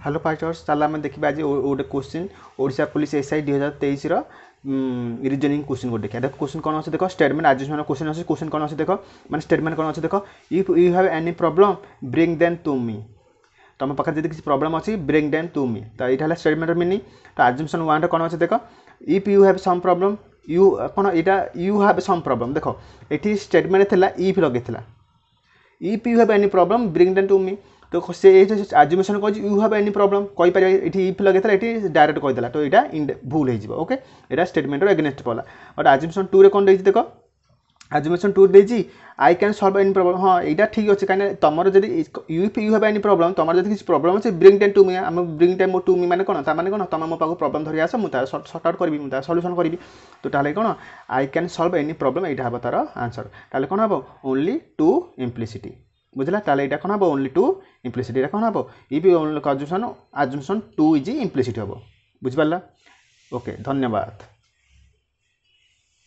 Hello fighters चल आम देखा आज गोटे question Odisha police SI 2023 reasoning question को देखा देख क्वेश्चन कौन अच्छे देख स्टेटमेंट आजमेंट क्वेश्चन अच्छे क्वेश्चन कौन अच्छे देख मैंने स्टेटमेंट कौन अच्छे देख if you have any problem bring them to me तुम पाखे जब किसी प्रॉब्लम अच्छी ब्रिंग देम टू मी तो यहाँ स्टेटमेंट मीनिंग तो आजम्पशन वन कौन अच्छे देख if you have some problem you कौन यहाँ यू हैव सम प्रॉब्लम देख ये स्टेटमेंट थी इफ लगे if you have any problem bring them to me तो से आजुमेसन कह यू हैव एनी प्रॉब्लम कहीपर ये इफ लगे ये डायरेक्ट कहीदेला तो यहाँ भूल हो ओके यहाँ स्टेटमेंटर एगेन्स्ट पड़ा बट आजुमेसन टू रे कौन देख आजुमेसन टू देजी I can solve any problem हाँ यहाँ ठीक अच्छे कहीं तुम जब if you have any problem तुम जब किसी प्रॉब्लम अच्छे ब्रिंग टाइम टू मी आम ब्रिंग टाइम टू मी मैंने कौन ताने कौन तुम मो पाक प्रॉब्लम धरी आस मुझे सर्ट आउट करी मुझे सल्यूशन करी तो ताले कौन आई कैन सल्व एनी प्रॉब्लम यहाँ हम तार आंसर ताले कौन हम ओनली टू इम्प्लिसिटी बुझला ताले यहाँ कौन हम ओनली टू इम्प्लिसिटी कौन हम इफ आजुमेसन टू इज इम्प्लिसिटी हम बुझिपारा ओके धन्यवाद।